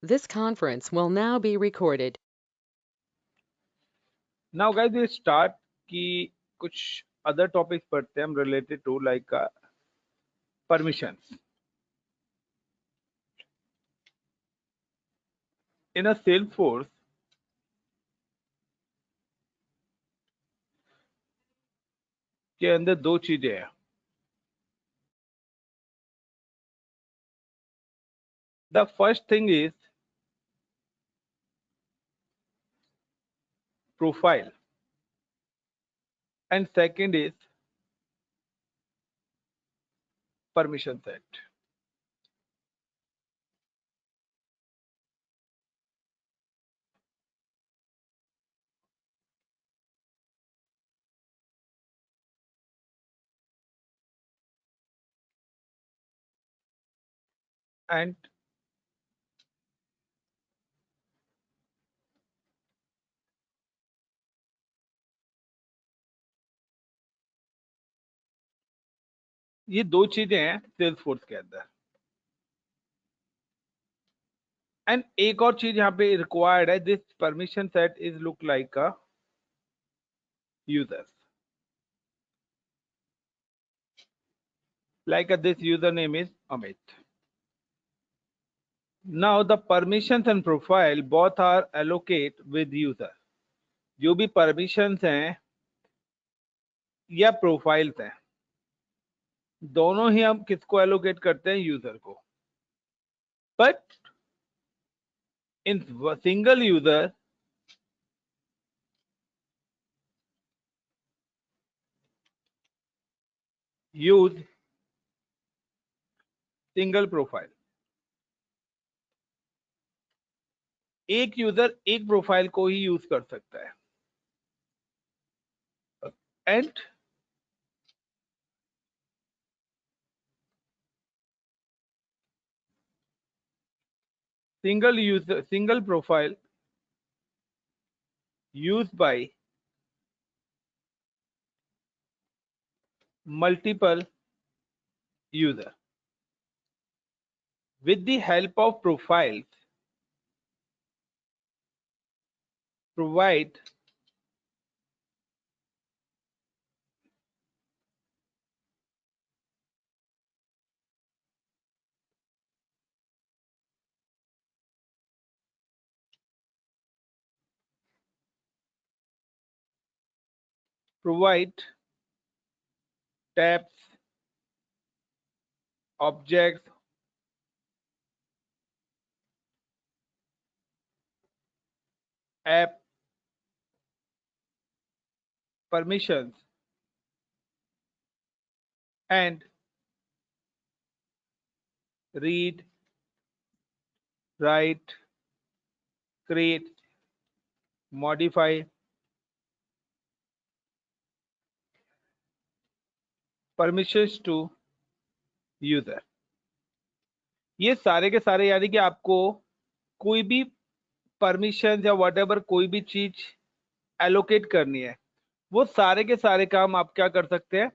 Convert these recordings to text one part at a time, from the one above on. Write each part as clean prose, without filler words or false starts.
This conference will now be recorded. Now guys, we start कि कुछ other topics पढ़ते हैं हम related to like permissions. In a Salesforce, के अंदर दो चीजें हैं. The first thing is profile and second is permission set. And ये दो चीजें हैं Salesforce के अंदर. And एक और चीज यहाँ पे required है. This permission set is look like a users. Like this username is Amit. Now the permissions and profile both are allocate with user. जो भी permissions हैं या profiles हैं, दोनों ही हम किसको allocate करते हैं? यूजर को. But in single user, use single profile. एक यूजर एक प्रोफाइल को ही यूज कर सकता है. And single profile used by multiple user. With the help of profiles, provide tabs, objects, app, permissions, and read, write, create, modify, permissions to user. ये सारे के सारे यानी कि आपको कोई भी परमिशन या व्हाटएवर कोई भी चीज एलोकेट करनी है, वो सारे के सारे काम आप क्या कर सकते हैं?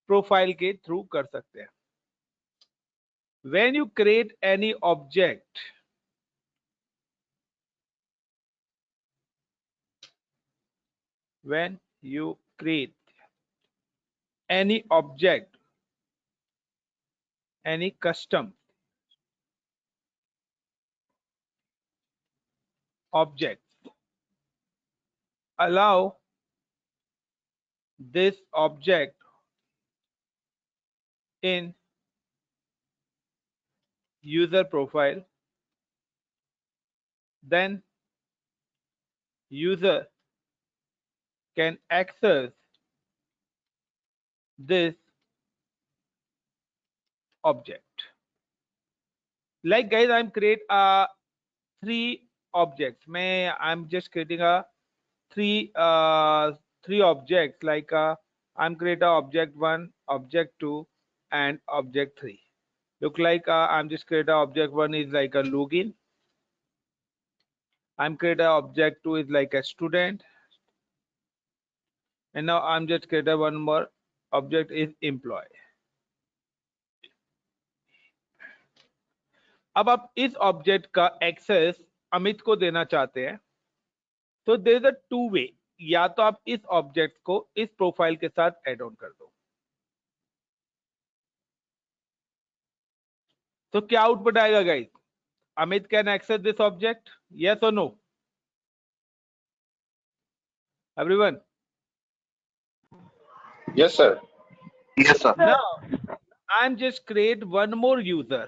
प्रोफाइल के थ्रू कर सकते हैं. When you create any object, when you create any object, any custom object, allow this object in user profile, then user can access this object. Like guys, I'm create three objects. I'm just creating a three objects. Like I'm create a object 1, object 2, and object 3. Look like I'm just create a object 1 is like a login. I'm create a object 2 is like a student, and now I'm just create a one more object is employee. अब आप इस object का access Amit को देना चाहते हैं, तो there is a two way, या तो आप इस ऑब्जेक्ट को इस प्रोफाइल के साथ ऐड ऑन कर दो। तो क्या आउटपुट आएगा guys? Amit can access this object, yes और no? Everyone? Yes, sir. Yes, sir. Now, I'm just create one more user.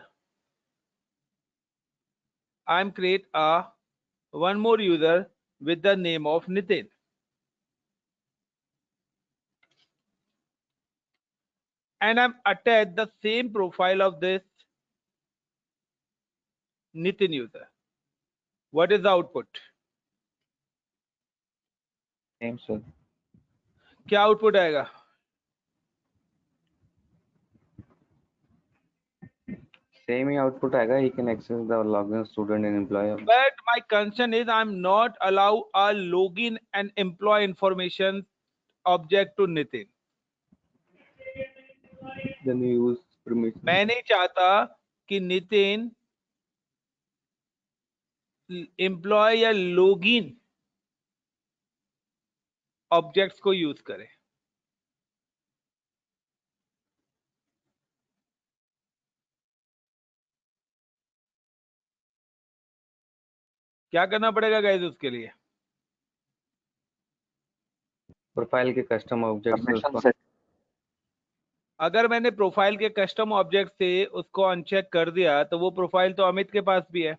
I'm create a one more user with the name of Nitin. And I'm attach the same profile of this Nitin user. What is the output? Same, sir. क्या output आएगा? Same ही output आएगा. He can access the login student and employer. But my concern is I'm not allow a login and employee information object to Nitin. Then we use permission. मैं नहीं चाहता कि Nitin employ या login objects को use करे। क्या करना पड़ेगा गाइस उसके लिए? प्रोफाइल के कस्टम ऑब्जेक्ट्स अगर मैंने प्रोफाइल के कस्टम ऑब्जेक्ट से उसको अनचेक कर दिया तो वो प्रोफाइल तो अमित के पास भी है।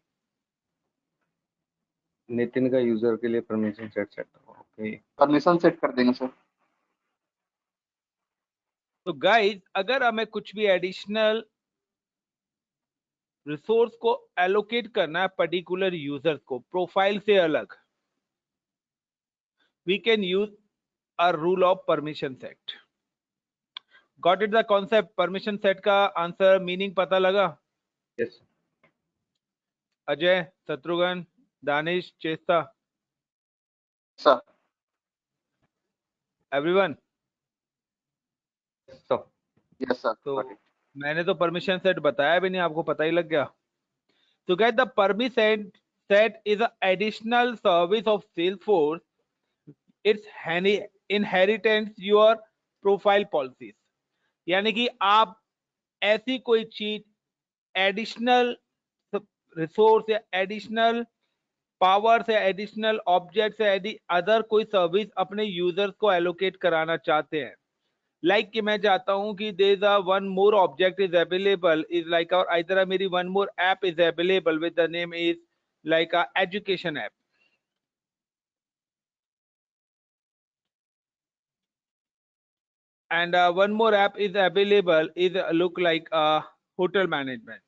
नितिन का यूजर के लिए permission set okay, permission set कर देंगे सर। तो गाइस अगर हमें कुछ भी एडिशनल रिसोर्स को एलोकेट करना है पर्टिकुलर यूजर्स को प्रोफाइल से अलग, we can use a rule of permission set. Got it the concept? Permission set का आंसर मीनिंग पता लगा? Yes Ajay, Shatrughan, Danish, Chesta, sir everyone? Sir yes sir. तो मैंने तो परमिशन सेट बताया भी नहीं, आपको पता ही लग गया। तो guys the permission set is a additional service of Salesforce, it's inheritance your profile policies. यानी कि आप ऐसी कोई चीज एडिशनल रिसोर्स या एडिशनल पावर से एडिशनल ऑब्जेक्ट से अदर कोई सर्विस अपने यूजर्स को एलोकेट कराना चाहते हैं। लाइक कि मैं चाहता हूं कि there is a one more object is available is like और आइदर मेरी one more app is available with the name is like a education app, and one more app is available is look like a hotel management.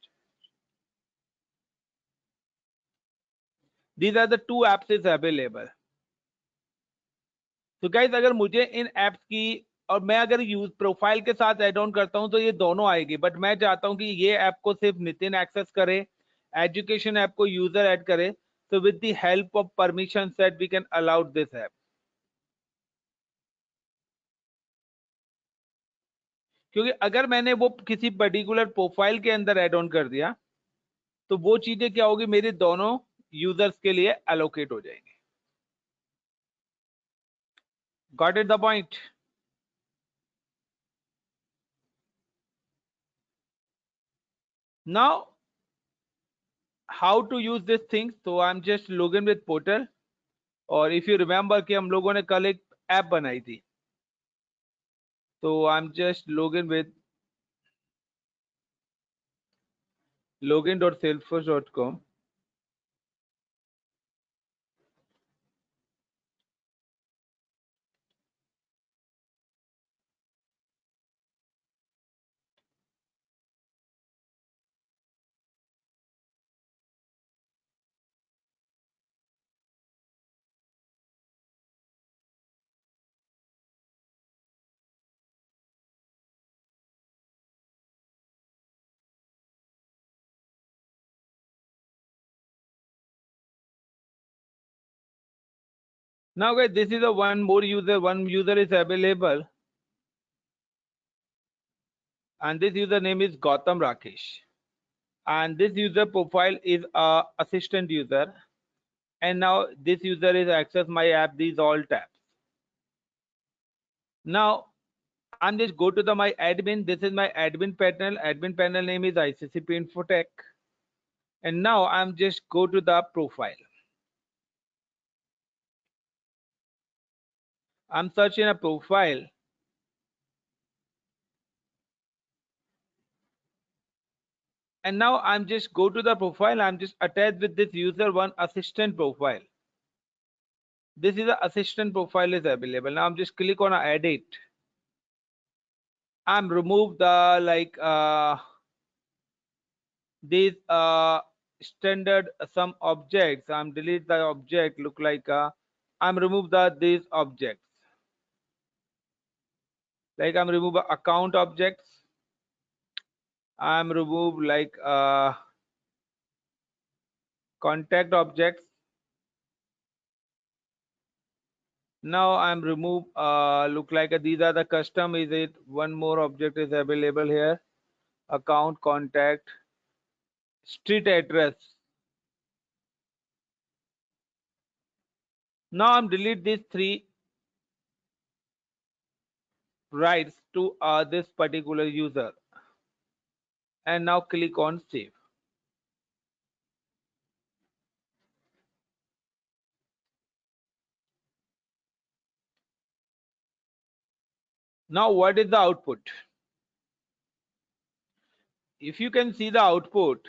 These are the two apps is available. तो guys अगर मुझे इन apps की और मैं अगर use profile के साथ add on करता हूं तो ये दोनों आएगी, बट मैं चाहता हूं कि ये ऐप को सिर्फ नितिन एक्सेस करे, एजुकेशन ऐप को यूजर ऐड करे। So with the help of permission set we can allow this app. क्योंकि अगर मैंने वो किसी पर्टिकुलर प्रोफाइल के अंदर ऐड ऑन कर दिया तो वो चीजें क्या होगी, मेरे दोनों यूजर्स के लिए एलोकेट हो जाएंगे। Got it the point? Now how to use this thing? So I'm just login with portal, और if you remember कि हम लोगों ने कल एक ऐप बनाई थी, तो I'm just login with login.salesforce.com. Now guys, this is a one more user, one user is available, and this user name is Gautam Rakesh. and this user profile is a assistant user, and now this user is access my app, these all tabs. Now I'm just go to the my admin. This is my admin panel. Admin panel name is ICCP Infotech. And now I'm just go to the profile. I'm searching a profile. And now I'm just go to the profile. I'm just attached with this user one assistant profile. This is the assistant profile is available. Now I'm just click on edit. I'm remove the like these standard some objects. I'm delete the object look like I'm remove the these objects. Like I'm remove account objects. I'm remove like contact objects. Now I'm remove look like these are the custom. Is it one more object is available here? Account, contact, street address. Now I'm delete these three rights to this particular user, and now click on save. Now what is the output? If you can see the output,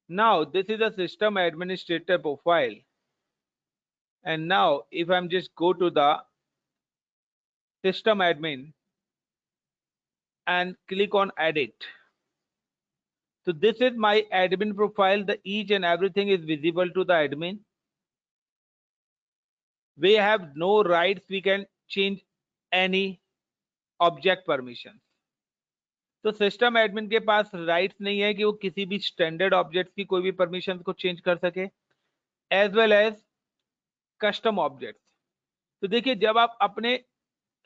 now this is a system administrator profile, and now if I'm just go to the system admin and click on edit. So this is my admin profile. The each and everything is visible to the admin. We have no rights. We can change any object permissions. तो system admin के पास rights नहीं है कि वो किसी भी standard objects की कोई भी परमिशन को चेंज कर सके, as well as custom objects. तो देखिए जब आप अपने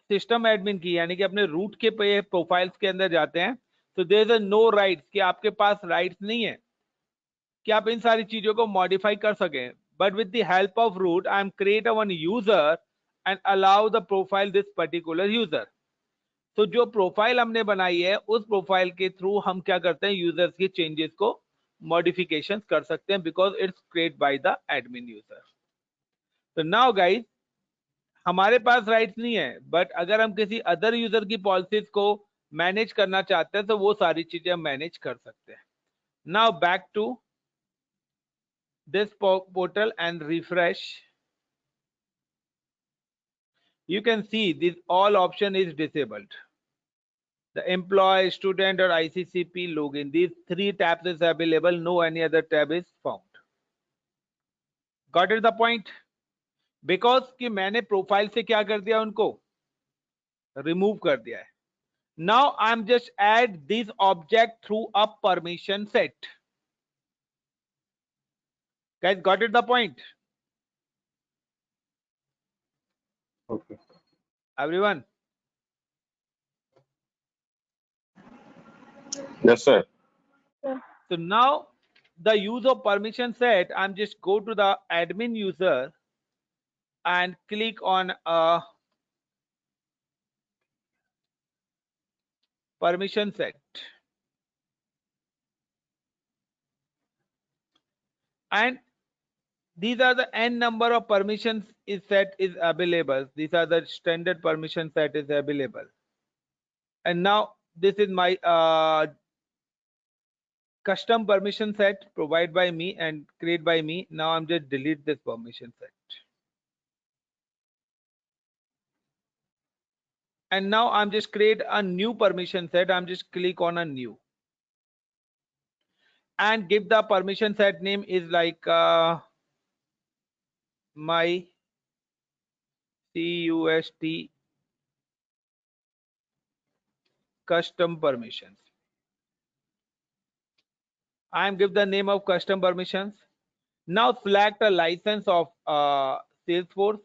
सिस्टम एडमिन की यानी कि अपने रूट के प्रोफाइल्स के अंदर जाते हैं तो देयर इज नो राइट्स कि आपके पास राइट्स नहीं है कि आप इन सारी चीजों को मॉडिफाई कर सकें. But with the help of root I am create a one user and allow the profile this particular user. तो जो प्रोफाइल हमने बनाई है उस प्रोफाइल के थ्रू हम क्या करते हैं, यूजर्स के चेंजेस को मॉडिफिकेशंस कर सकते हैं because it's create by the admin user. तो नाउ गाइस हमारे पास राइट्स नहीं है, बट अगर हम किसी अदर यूजर की पॉलिसीज को मैनेज करना चाहते हैं तो वो सारी चीजें हम मैनेज कर सकते हैं. Now back to this portal and refresh. You can see this all option is disabled. The employee, student or ICCP login, these three tabs is available. No any other tab is found. Got it the point? Because कि मैंने profile से क्या कर दिया, उनको remove कर दिया है. Now I'm just add this object through a permission set. Guys, got it the point? Okay. Everyone? Yes, sir. So now the use of permission set, I'm just go to the admin user and click on permission set. And these are the n number of permissions is set is available. These are the standard permission set is available. And now this is my custom permission set provided by me and created by me. Now I'm just delete this permission set. And now I'm just create a new permission set. I'm just click on a new and give the permission set name is like my CUST custom permissions. I'm give the name of custom permissions. Now select a license of Salesforce.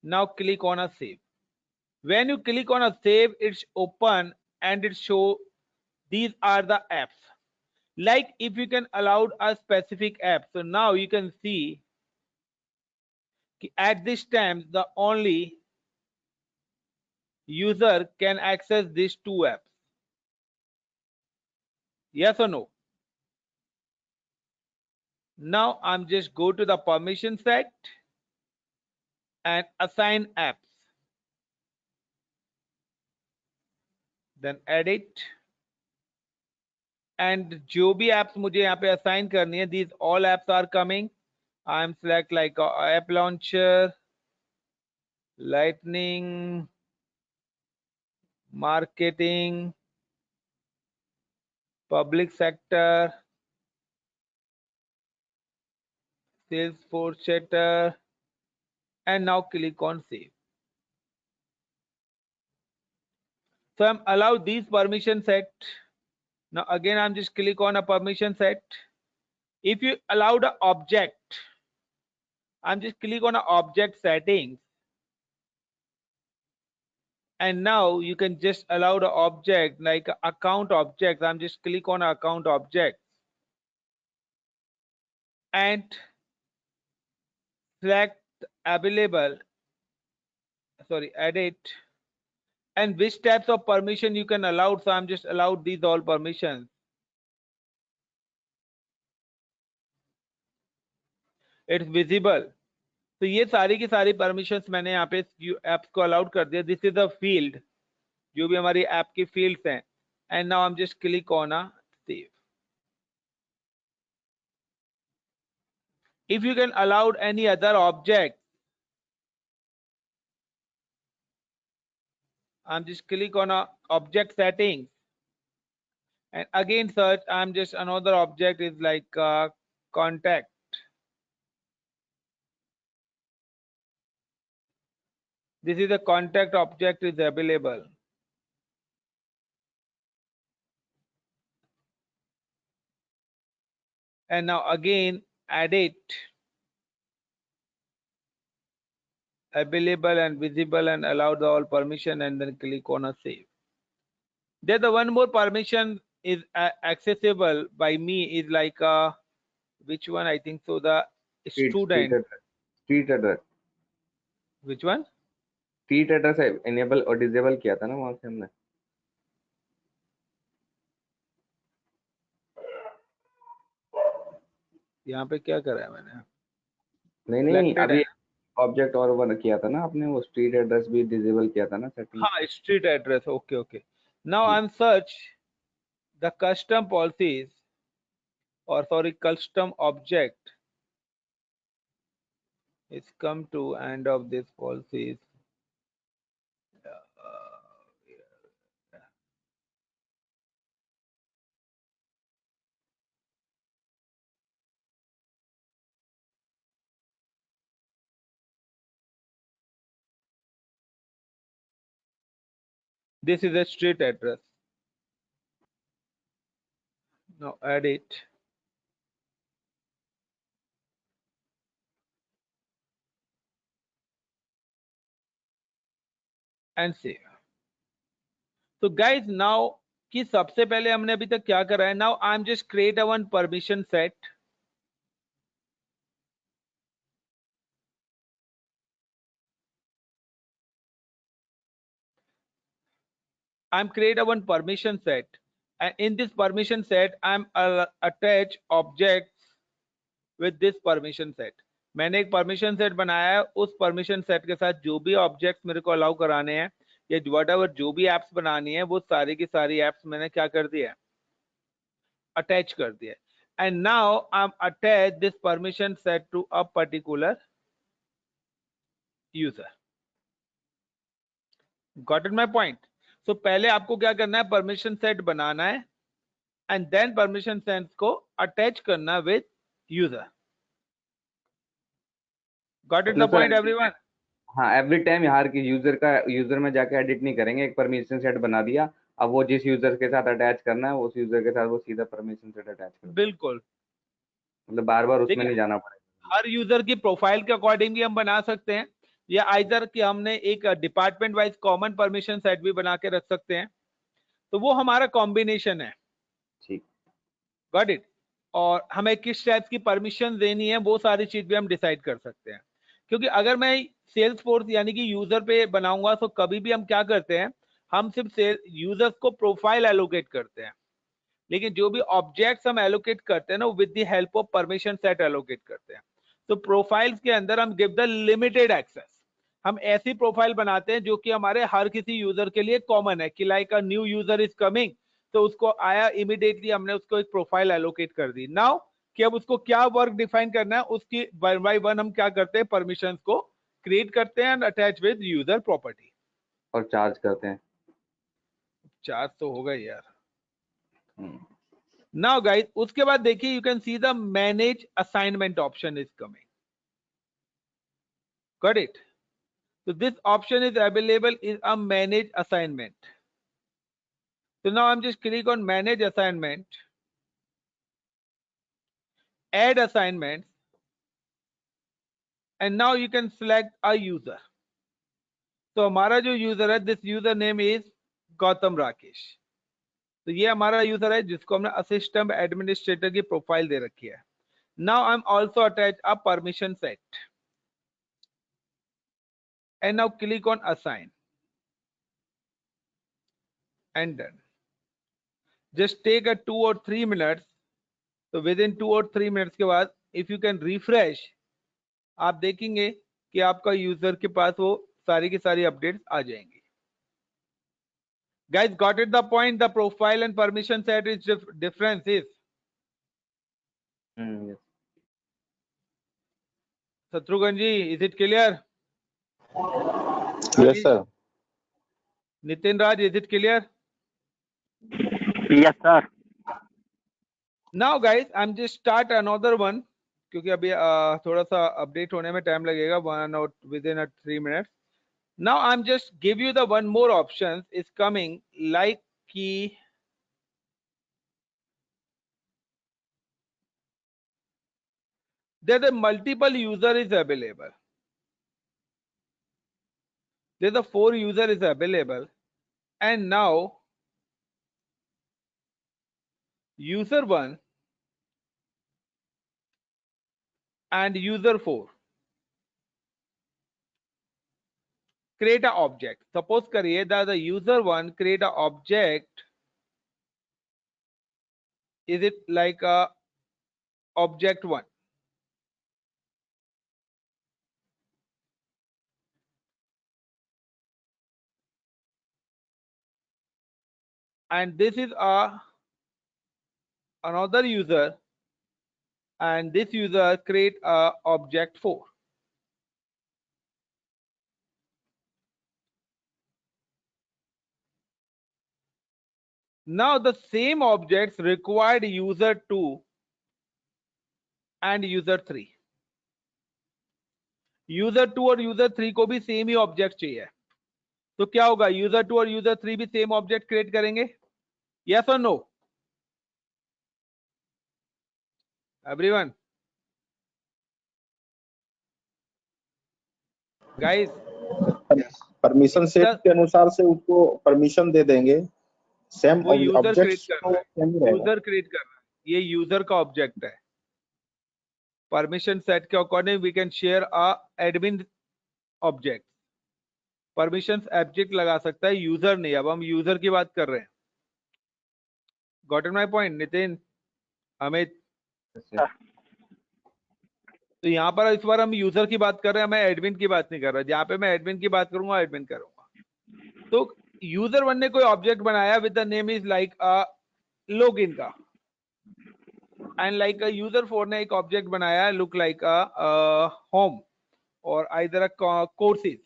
Now click on a save. When you click on a save, it's open and it show these are the apps. Like if you can allow a specific app, so now you can see at this time the only user can access these two apps. Yes or no? Now I'm just go to the permission set and assign apps. Then edit. And जो भी apps मुझे यहाँ पे assign करनी है, these all apps are coming. I'm select like app launcher, lightning, marketing, public sector, Salesforce chatter, and now click on save. So I'm allowed these permission set. Now again I'm just click on a permission set. If you allow the object, I'm just click on a object settings, and now you can just allow the object like account object. I'm just click on account object and select available, sorry, edit, and which types of permission you can allow. So I'm just allowed these all permissions. It's visible. तो ये सारी की सारी permissions मैंने यहाँ पे apps को allowed कर दिया. दिस इज द फील्ड, जो भी हमारी ऐप की फील्ड्स हैं. And now I am just click on a save. If you can allow any other object, I'm just click on a object settings and again search. I'm just another object is like contact. This is the contact object is available. And now again edit, available and visible, and allow the all permission, and then click on a save. There's the one more permission is accessible by me is like which one? I think so the student. Street address. Which one? Street address enable और disable किया था ना वहाँ से हमने. यहाँ पे क्या करा है मैंने? नहीं अभी ऑब्जेक्ट और वन किया था ना आपने, वो स्ट्रीट एड्रेस भी डिसेबल किया था ना सेटिंग. हाँ, street address. Okay. Now I M search the custom policies or sorry custom object is come to end of this policies. This is a street address. Now add it. And save. So guys, now कि सबसे पहले हमने अभी तक क्या करा है? Now I'm just create a one permission set. I'm create a one permission set, and in this permission set I'm attach objects with this permission set. मैंने एक परमिशन सेट बनाया है. उस परमिशन सेट के साथ जो भी ऑब्जेक्ट्स मेरे को अलाउ कराने हैं या व्हाटएवर जो भी एप्स बनानी है वो सारी की सारी एप्स मैंने क्या कर दिया है? अटैच कर दिया. And now I am attach this permission set to a particular user. Got it my point? So पहले आपको क्या करना है? परमिशन सेट बनाना है एंड देन परमिशन सेट को अटैच करना with user. Got it the point everyone? हाँ, एवरी टाइम यार कि यूजर में जाके एडिट नहीं करेंगे. एक परमिशन सेट बना दिया, अब वो जिस यूजर के साथ अटैच करना है उस यूजर के साथ वो सीधा परमिशन सेट अटैच कर. बिल्कुल. मतलब बार बार उसमें नहीं जाना पड़ेगा. हर यूजर की प्रोफाइल के अकॉर्डिंग भी हम बना सकते हैं, या आइदर कि हमने एक department wise common permission set भी बना के रख सकते हैं. तो वो हमारा कॉम्बिनेशन है. ठीक। Got it. और हमें किस टाइप की परमिशन देनी है वो सारी चीज भी हम डिसाइड कर सकते हैं, क्योंकि अगर मैं सेल्स फोर्स यानी कि यूजर पे बनाऊंगा तो कभी भी हम क्या करते हैं, हम सिर्फ यूजर्स को प्रोफाइल एलोकेट करते हैं, लेकिन जो भी ऑब्जेक्ट्स हम एलोकेट करते हैं ना with the help of permission set allocate करते हैं। तो प्रोफाइल्स के अंदर हम गिव द लिमिटेड एक्सेस, हम ऐसी प्रोफाइल बनाते हैं जो कि हमारे हर किसी यूजर के लिए कॉमन है कि like a new user is coming, तो उसको आया इमीडिएटली हमने उसको एक प्रोफाइल एलोकेट कर दी। नाउ कि अब उसको क्या वर्क डिफाइन करना है, उसकी वन बाय वन हम क्या करते हैं, परमिशंस को क्रिएट करते हैं and attach with user property. और चार्ज करते हैं। चार्ज तो होगा ही यार। हम्म, Now guys, उसके बाद देखिए you can see the manage assignment option is coming. Got it? So this option is available in a manage assignment. So now I'm just click on manage assignment, add assignments, and now you can select a user. तो हमारा जो user है, this user name is Gautam Rakesh. तो ये हमारा user है जिसको हमने असिस्टेंट एडमिनिस्ट्रेटर की प्रोफाइल दे रखी है। Now I am also attach a permission set and now click on assign and done. Just take a 2 or 3 minutes. तो within 2 or 3 minutes के बाद if you can refresh, आप देखेंगे कि आपका यूजर के पास वो सारी की सारी अपडेट्स आ जाएंगी। Guys, got it the point? The profile and permission set is difference is. yes. Shatrughan ji, is it clear? Yes, sir. Nitin Raj, is it clear? Yes, sir. Now guys, I'm just start another one क्योंकि अभी थोड़ा सा update होने में time लगेगा, 1 or within a 3 minutes. Now I'm just give you the one more options is coming like key. There the multiple user is available. There the 4 user is available, and now user 1 and user 4 create a object. Suppose करिए that the user 1 create a object. Is it like a object 1? And this is another user, and this user create a object 4. Now the same objects required user 2 and user 3. User 2 और user 3 को भी same ही object चाहिए, तो क्या होगा, user 2 और user 3 भी same object create करेंगे? यस और no everyone? Guys, permission set के अनुसार से उसको परमिशन दे देंगे। सेम वो यूजर क्रिएट ऑब्जेक्ट्स कर रहा है, यूजर क्रिएट कर रहा है, ये यूजर का ऑब्जेक्ट है। परमिशन सेट के according we can share a admin object. Permission object लगा सकता है, यूजर नहीं। अब हम यूजर की बात कर रहे हैं। Got it my point Nitin, Amit? तो यहाँ पर इस बार हम यूजर की बात कर रहे हैं, मैं एडमिन की बात नहीं कर रहा। जहाँ पे मैं एडमिन की बात करूंगा एडमिन करूंगा। तो यूजर 1 ने कोई ऑब्जेक्ट बनाया with the name is like a login का, एंड लाइक यूजर 4 ने एक ऑब्जेक्ट बनाया लुक लाइक अ होम और either a courses.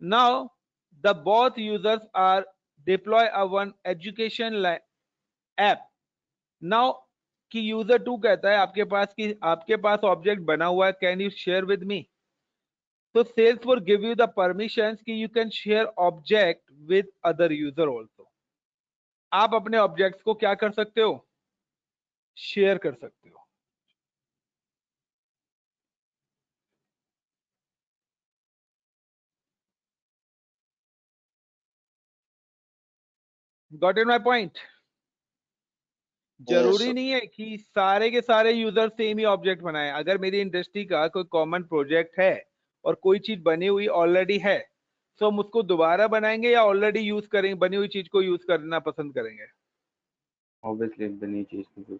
Now the both users are deploy a one education app. नाउ कि यूजर 2 कहता है आपके पास ऑब्जेक्ट बना हुआ है, can you share with me? तो Salesforce give you the permissions कि you can share object with other user also. आप अपने ऑब्जेक्ट्स को क्या कर सकते हो, शेयर कर सकते हो। Got in my point? जरूरी नहीं है कि सारे के सारे यूजर सेम ही ऑब्जेक्ट बनाए। अगर मेरी इंडस्ट्री का कोई कॉमन प्रोजेक्ट है और कोई चीज बनी हुई ऑलरेडी है, तो हम उसको दोबारा बनाएंगे या ऑलरेडी यूज करेंगे, बनी हुई चीज को यूज करना पसंद करेंगे? ऑब्वियसली बनी चीज की यूज।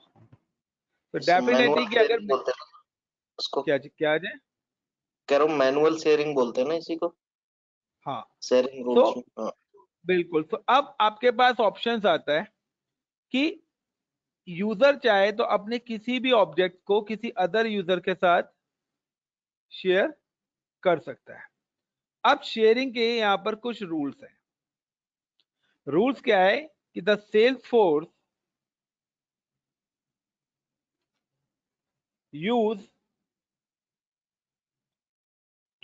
तो डेफिनेटली कि अगर बोलते हैं उसको, क्या जाए, कह रहा हूँ मैनुअल शेयरिंग बोलते हैं ना इसी को, हाँ शेयरिंग तो रूल्स। हाँ बिल्कुल। तो अब आपके पास ऑप्शंस आता है कि यूजर चाहे तो अपने किसी भी ऑब्जेक्ट को किसी अदर यूजर के साथ शेयर कर सकता है। अब शेयरिंग के यहां पर कुछ रूल्स हैं। रूल्स क्या है कि the Salesforce use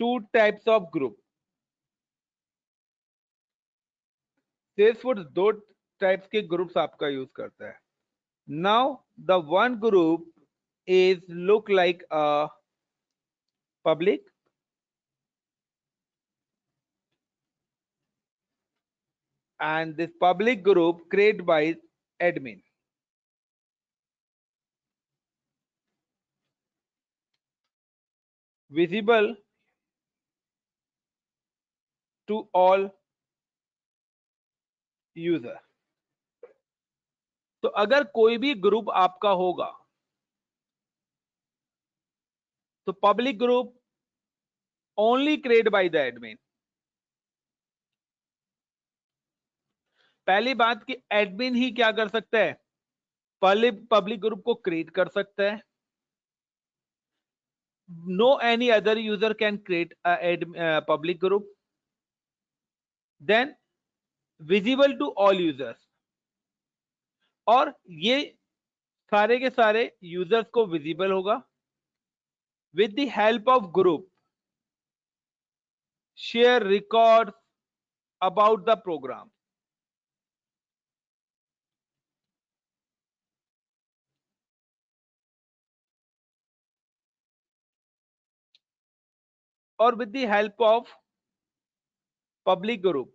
two types of group. Salesforce दो टाइप्स के ग्रुप्स आपका यूज करता है। Now the one group is look like a public, and this public group created by admin. Visible to all user. तो अगर कोई भी group आपका होगा तो public group only create by the admin. पहली बात कि एडमिन ही क्या कर सकता है, पब्लिक ग्रुप को क्रिएट कर सकता है। No any other user can create public group. Then visible to all users, और ये सारे के सारे यूजर्स को विजिबल होगा। with the help of group share records about the program। और with the help of public group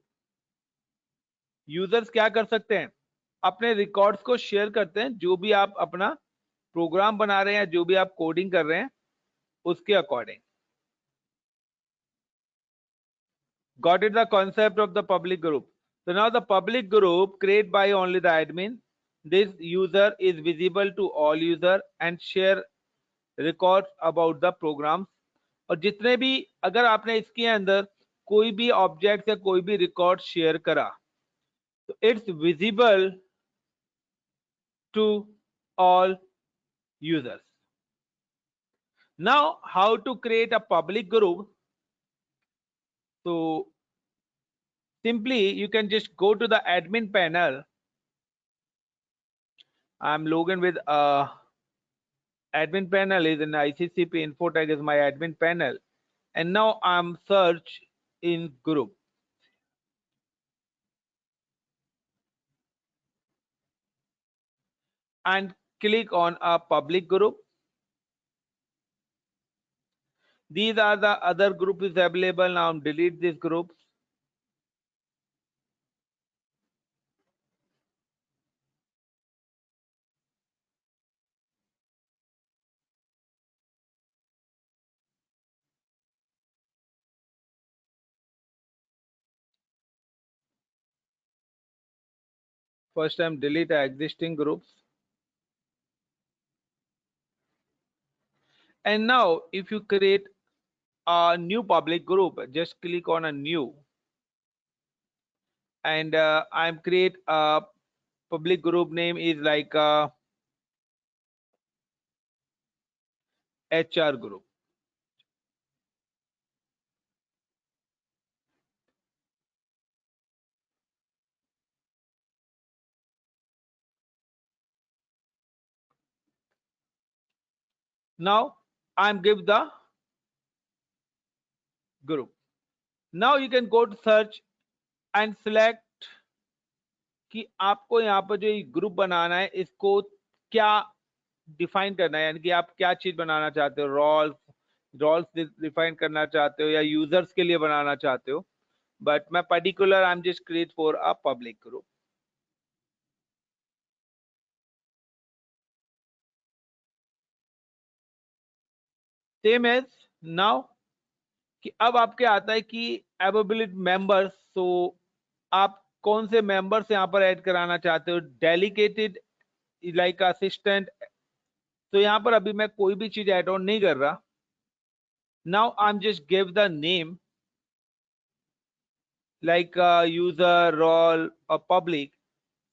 users क्या कर सकते हैं, अपने रिकॉर्ड्स को शेयर करते हैं। जो भी आप अपना प्रोग्राम बना रहे हैं, जो भी आप कोडिंग कर रहे हैं, उसके according. got it the concept of the public group? So now the public group created by only the admin, this user is visible to all user and share records about the programs। और जितने भी, अगर आपने इसके अंदर कोई भी object या कोई भी रिकॉर्ड शेयर करा तो it's visible to all users. Now how to create a public group? तो simply you can just go to the admin panel। I'm logged in with admin panel is in ICCP Infotech is my admin panel, and now I'm search in group। and click on a public group। These are the other group is available. Now delete these groups। First time delete existing groups, and now if you create a new public group, just click on a new, and I'm create a public group name is like HR group। Now I'm give the group। Now you can go to search and select कि आपको यहाँ पर जो group बनाना है इसको क्या define करना है, यानी कि आप क्या चीज बनाना चाहते हो, रोल्स डिफाइन करना चाहते हो या यूजर्स के लिए बनाना चाहते हो। बट मैं particular I am just create for a public group. Same as now कि अब आपके आता है कि एवेलेबिलिटी मेंबर्स, तो आप कौन से मेंबर्स यहाँ पर ऐड कराना चाहते हो, डेलीगेटेड लाइक असिस्टेंट, तो यहाँ पर अभी मैं कोई भी चीज ऐड ऑन नहीं कर रहा. Now I am just give the name like user role और पब्लिक.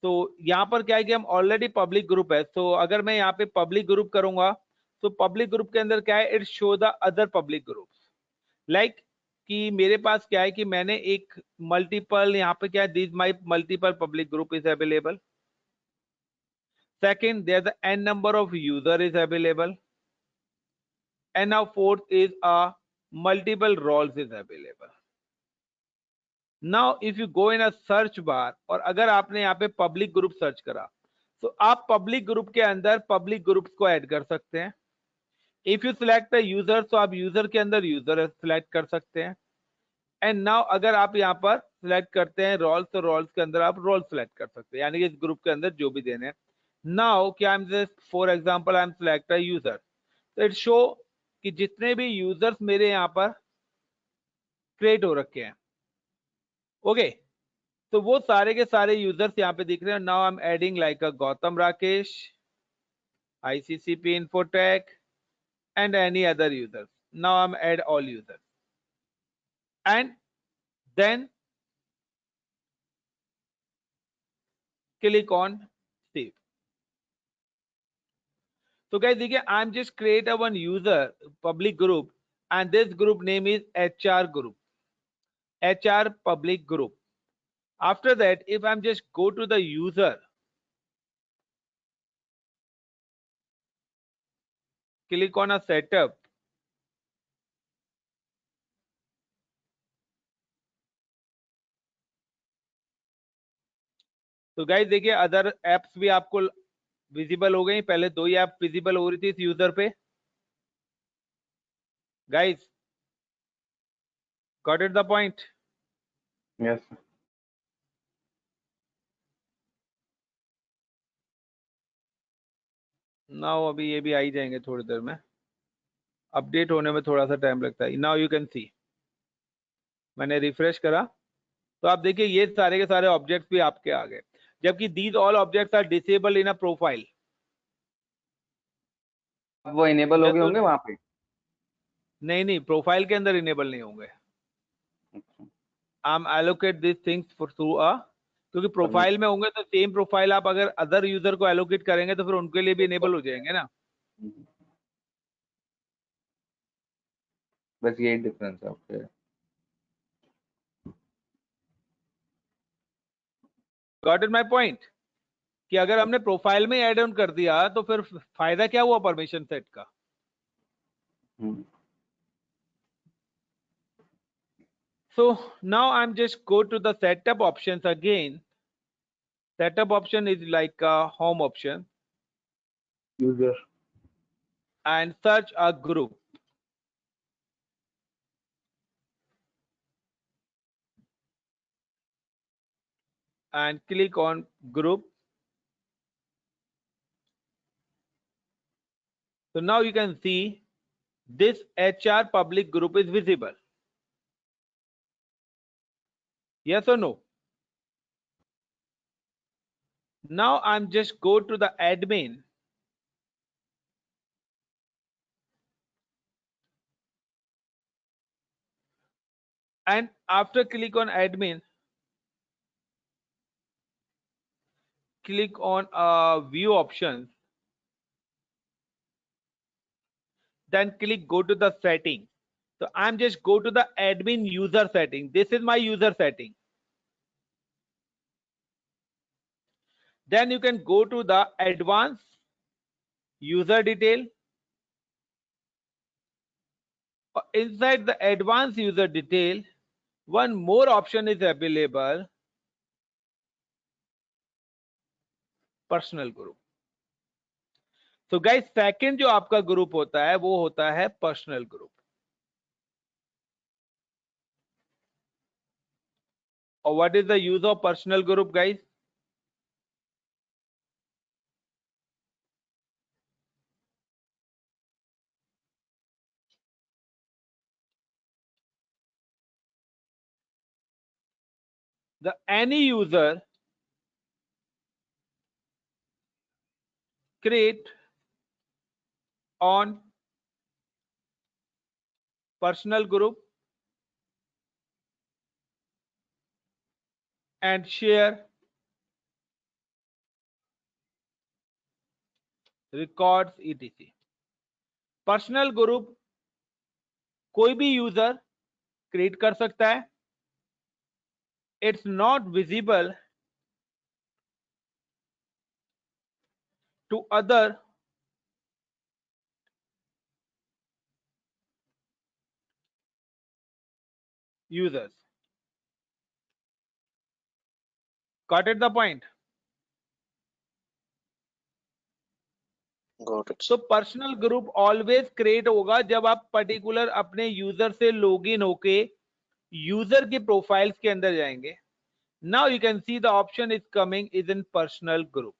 तो यहाँ पर क्या है कि हम ऑलरेडी पब्लिक ग्रुप है, तो अगर मैं यहाँ पे पब्लिक ग्रुप करूंगा तो पब्लिक ग्रुप के अंदर क्या है, it show the other public groups. Like कि मेरे पास क्या है कि मैंने एक मल्टीपल यहाँ पे क्या है, this my multiple public group is available. Second, there the n number of user is available, and now fourth is a multiple roles is available. Now if you go in a search bar, और अगर आपने यहाँ पे public group search करा तो आप public group के अंदर पब्लिक ग्रुप्स को ऐड कर सकते हैं. If you select the user, तो आप यूजर के अंदर यूजर सिलेक्ट कर सकते हैं. एंड नाउ अगर आप यहाँ पर सिलेक्ट करते हैं रोल्स, तो रोल्स के अंदर आप रोल सिलेक्ट कर सकते हैं, यानी कि इस ग्रुप के अंदर जो भी देने हैं. नाउ क्या आई am just for example I am select a user, तो इट शो कि जितने भी यूजर्स मेरे यहाँ पर क्रिएट हो रखे हैं, ओके, तो वो सारे के सारे यूजर्स यहाँ पे दिख रहे हैं. Now I am adding like a Gautam Rakesh, ICCP Infotech, and any other users. Now I'm add all users, and then click on save. So guys, देखिए I'm just create a one user public group, and this group name is HR group, HR public group. After that, if I'm just go to the user, click on a setup, तो guys देखिए other apps भी आपको visible हो गई. पहले 2 ही app visible हो रही थी इस यूजर पे. Guys got it the point? Yes sir. Now अभी ये भी आ ही जाएंगे थोड़ी देर में, अपडेट होने में थोड़ा सा टाइम लगता है. नाउ यू कैन सी, मैंने रिफ्रेश करा तो आप देखिए ये सारे के सारे ऑब्जेक्ट्स भी आपके आ गए, जबकि these all objects are disable in a profile. अब वो इनेबल हो गए तो होंगे वहां पे. नहीं नहीं, प्रोफाइल के अंदर इनेबल नहीं होंगे. I am allocate this things for through a, क्योंकि प्रोफाइल में होंगे तो सेम प्रोफाइल आप अगर अदर यूजर को एलोकेट करेंगे तो फिर उनके लिए भी इनेबल हो जाएंगे ना. बस यही डिफरेंस है. Okay. Got it my point? कि अगर हमने प्रोफाइल में ऐड ऑन कर दिया तो फिर फायदा क्या हुआ परमिशन सेट का. So now I'm just go to the setup options again. Setup option is like a home option, user. and search a group. And click on group. So now you can see this HR public group is visible. Yes or no? Now I'm just go to the admin. And after click on admin, click on view options. Then click go to the setting. So I'm just go to the admin user setting. This is my user setting. Then you can go to the advanced user detail. Inside the advanced user detail, one more option is available, personal group. So guys, second जो आपका group होता है वो होता है personal group. और what is the use of personal group guys? the any user create on personal group and share records etc. Personal group कोई भी यूजर क्रिएट कर सकता है. It's not visible to other users. Got it the point? Got it. तो personal group always create होगा जब आप particular अपने यूजर से लॉगिन होके यूजर के प्रोफाइल्स के अंदर जाएंगे. Now you can see the option is coming is in personal group.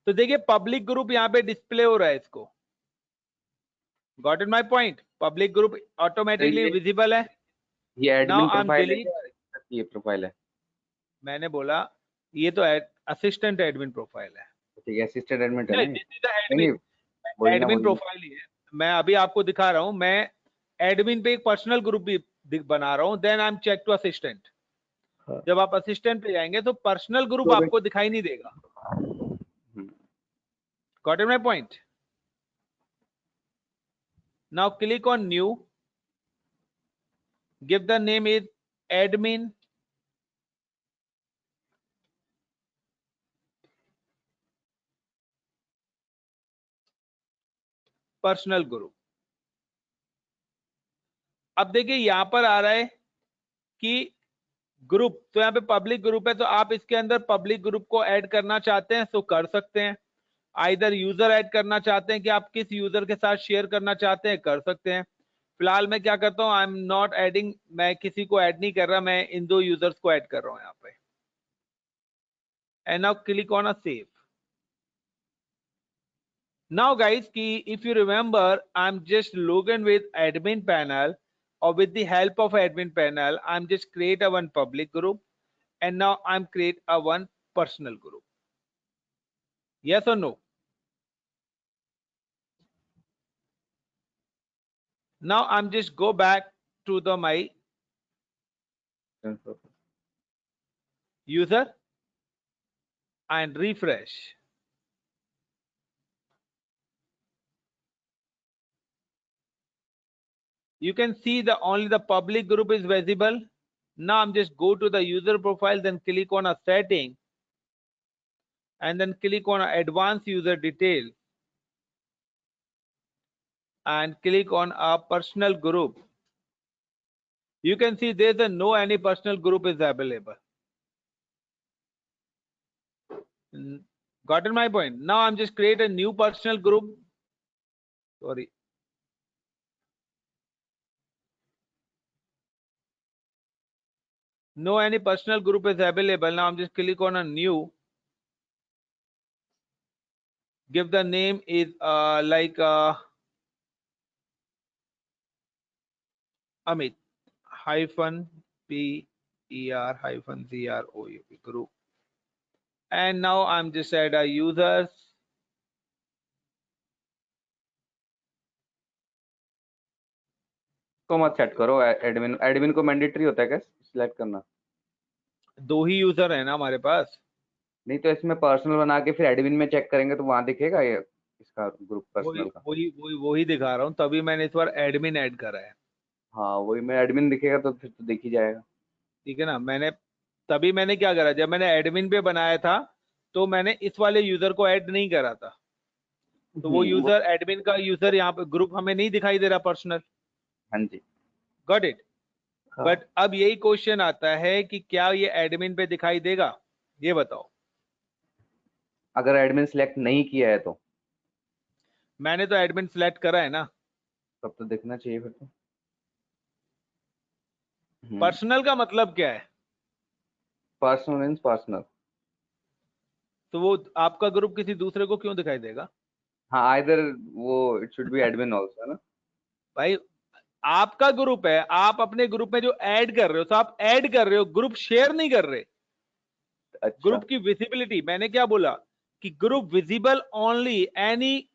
तो देखिए पब्लिक ग्रुप यहाँ पे डिस्प्ले हो रहा है इसको. Got it my point? Public group automatically visible है. ये एडमिन Now I'm प्रोफाइल है delete- या ये प्रोफाइल है? मैंने बोला ये तो असिस्टेंट एडमिन प्रोफाइल है. ठीक है, असिस्टेंट एडमिन है ना? एडमिन वही ना, वही। प्रोफाइल ही है. मैं अभी आपको दिखा रहा हूं. मैं एडमिन पे एक पर्सनल ग्रुप भी बना रहा हूं. Then I am check to assistant. हाँ। जब आप असिस्टेंट पे जाएंगे तो पर्सनल ग्रुप तो आपको दिखाई नहीं देगा. Got it my point? Now click on new. Give the name is admin personal group. अब देखिए यहां पर आ रहा है कि ग्रुप, तो यहाँ पे पब्लिक ग्रुप है तो आप इसके अंदर पब्लिक ग्रुप को ऐड करना चाहते हैं तो कर सकते हैं. आइदर यूजर ऐड करना चाहते हैं कि आप किस यूजर के साथ शेयर करना चाहते हैं, कर सकते हैं. फिलहाल मैं क्या करता हूं, आई एम नॉट एडिंग, मैं किसी को ऐड नहीं कर रहा, मैं इन दो यूजर्स को ऐड कर रहा हूं यहाँ पे. And now click on a save. Now guys, if you remember, I'm just login with admin panel, or with the help of admin panel, I'm just create a one public group, and now I'm create a one personal group. Yes or no? Now I'm just go back to the my user and refresh. You can see the only the public group is visible. Now I'm just go to the user profile, then click on a setting, and then click on advanced user detail, and click on a personal group. You can see there's a no any personal group is available. Gotten my point? Now I'm just create a new personal group. Sorry. No any personal group is available. Now I'm just click on a new. Give the name is like Amit hyphen PER hyphen CROUP group. And now I'm just add a users. तो मत set करो admin. Admin को mandatory होता है क्या select करना? दो ही user है ना हमारे पास. नहीं तो इसमें पर्सनल बना के फिर एडमिन में चेक करेंगे तो वहां दिखेगा ये इसका ग्रुप पर्सनल का. वही दिखा रहा हूँ, तभी मैंने इस बार एडमिन ऐड करा है. हाँ वही, मैं एडमिन दिखेगा तो फिर तो दिख ही जाएगा. ठीक है ना. तभी मैंने क्या करा, जब मैंने एडमिन पे बनाया था तो मैंने इस वाले यूजर को ऐड नहीं करा था. तो वो यूजर एडमिन का यूजर यहाँ पे ग्रुप हमें नहीं दिखाई दे रहा पर्सनल. हाँ जी. Got it. हाँ. बट अब यही क्वेश्चन आता है कि क्या ये एडमिन पे दिखाई देगा, ये बताओ. अगर एडमिन सिलेक्ट नहीं किया है तो? मैंने तो एडमिन सिलेक्ट करा है ना. तब तो दिखना चाहिए फिर तो. पर्सनल का मतलब क्या है? Personal means personal. तो वो आपका ग्रुप किसी दूसरे को क्यों दिखाई देगा? हाँ आइदर वो it should be admin also है ना भाई आपका ग्रुप है, आप अपने ग्रुप में जो ऐड कर रहे हो, तो आप ऐड कर रहे हो, ग्रुप शेयर नहीं कर रहे। अच्छा ग्रुप की विजिबिलिटी, मैंने क्या बोला कि group visible only any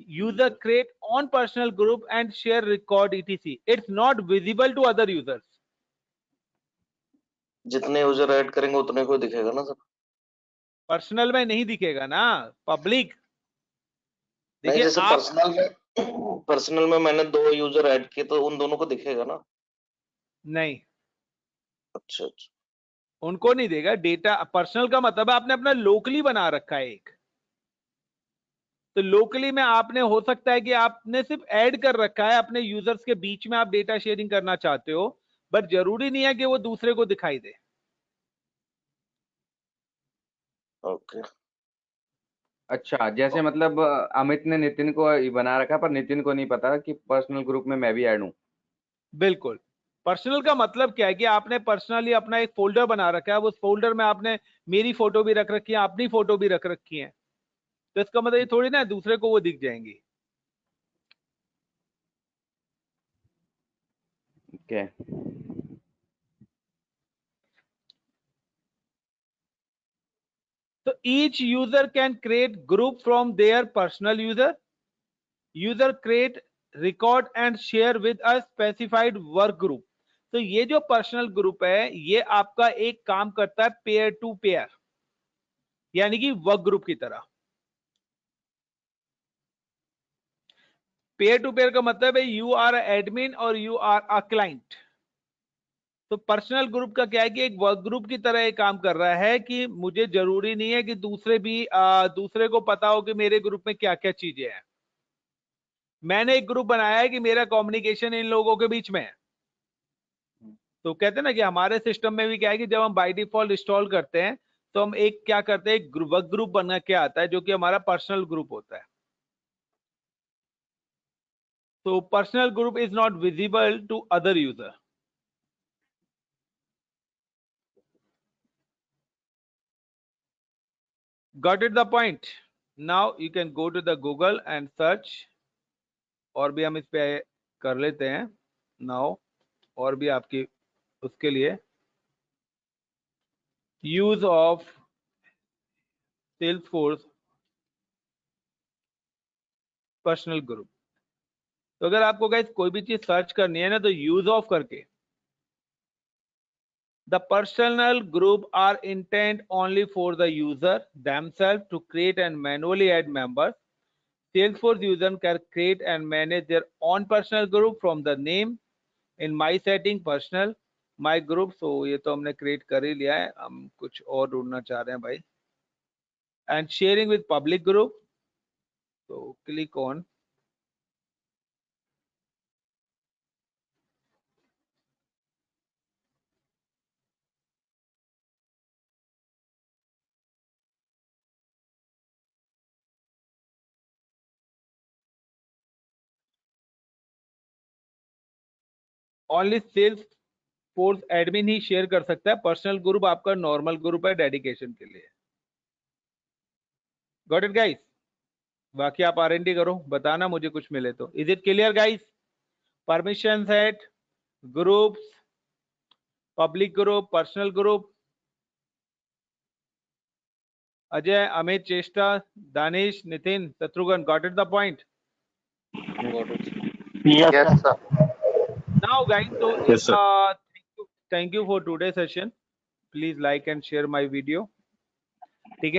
user create on personal group and share record etc, it's not visible to other users. जितने यूजर ऐड करेंगे उतने को दिखेगा ना सर। पर्सनल में नहीं दिखेगा ना, पब्लिक। नहीं, देखिए जैसे आप पर्सनल में मैंने 2 यूजर ऐड किए तो उन दोनों को दिखेगा ना। नहीं, अच्छा अच्छा। उनको नहीं देगा डेटा। पर्सनल का मतलब है आपने अपना लोकली बना रखा है एक, तो लोकली में आपने, हो सकता है कि आपने सिर्फ ऐड कर रखा है अपने यूजर्स के बीच में, आप डेटा शेयरिंग करना चाहते हो, बट जरूरी नहीं है कि वो दूसरे को दिखाई दे। ओके। अच्छा, जैसे मतलब अमित ने नितिन को ये बना रखा, पर नितिन को नहीं पता कि पर्सनल ग्रुप में मैं भी ऐड हूँ। बिल्कुल। पर्सनल का मतलब क्या है कि आपने पर्सनली अपना एक फोल्डर बना रखा है, उस फोल्डर में आपने मेरी फोटो भी रख रखी है, अपनी फोटो भी रख रखी है, तो इसका मतलब ये थोड़ी ना दूसरे को वो दिख जाएंगी। Okay So each user can create group from their personal user. User create, record and share with a specified work group. तो ये जो पर्सनल ग्रुप है, ये आपका एक काम करता है पेयर टू पेयर, यानी कि वर्क ग्रुप की तरह। पेयर टू पेयर का मतलब है यू आर एडमिन और यू आर अ क्लाइंट। तो पर्सनल ग्रुप का क्या है कि एक वर्क ग्रुप की तरह एक काम कर रहा है कि मुझे जरूरी नहीं है कि दूसरे को पता हो कि मेरे ग्रुप में क्या क्या चीजें हैं। मैंने एक ग्रुप बनाया है कि मेरा कम्युनिकेशन इन लोगों के बीच में है। तो कहते हैं ना कि हमारे सिस्टम में भी क्या है कि जब हम बाय डिफॉल्ट इंस्टॉल करते हैं तो हम एक क्या करते हैं, वर्क ग्रुप बना के आता है जो कि हमारा पर्सनल ग्रुप होता है। तो personal group is not visible to other user. Got it the point? Now you can go to the Google and search, और भी हम इस पे कर लेते हैं नाउ, और भी आपकी उसके लिए use of Salesforce personal group. तो अगर आपको गाइस कोई भी चीज सर्च करनी है ना, तो यूज ऑफ करके, the personal group are intent only for the user themselves to create and manually add members. Salesforce user can create and manage their own personal group from the name in my setting personal my group। so ये तो हमने create कर ही लिया है, हम कुछ और ढूंढना चाह रहे हैं भाई। and sharing with public group, so click on only sales force admin ही शेयर कर सकता है। पर्सनल ग्रुप आपका नॉर्मल ग्रुप है डेडिकेशन के लिए। Got it guys? बाकी आप R&D करो, बताना मुझे कुछ मिले तो। Is it clear guys? Permission set, groups, public group, personal group. Ajay, Amit, Chestha, Danish, Nitin, Shatrughan, got it the point? Yes, sir. Now guys, तो Yes, sir. thank you for today's session. Please like and share my video. ठीक है।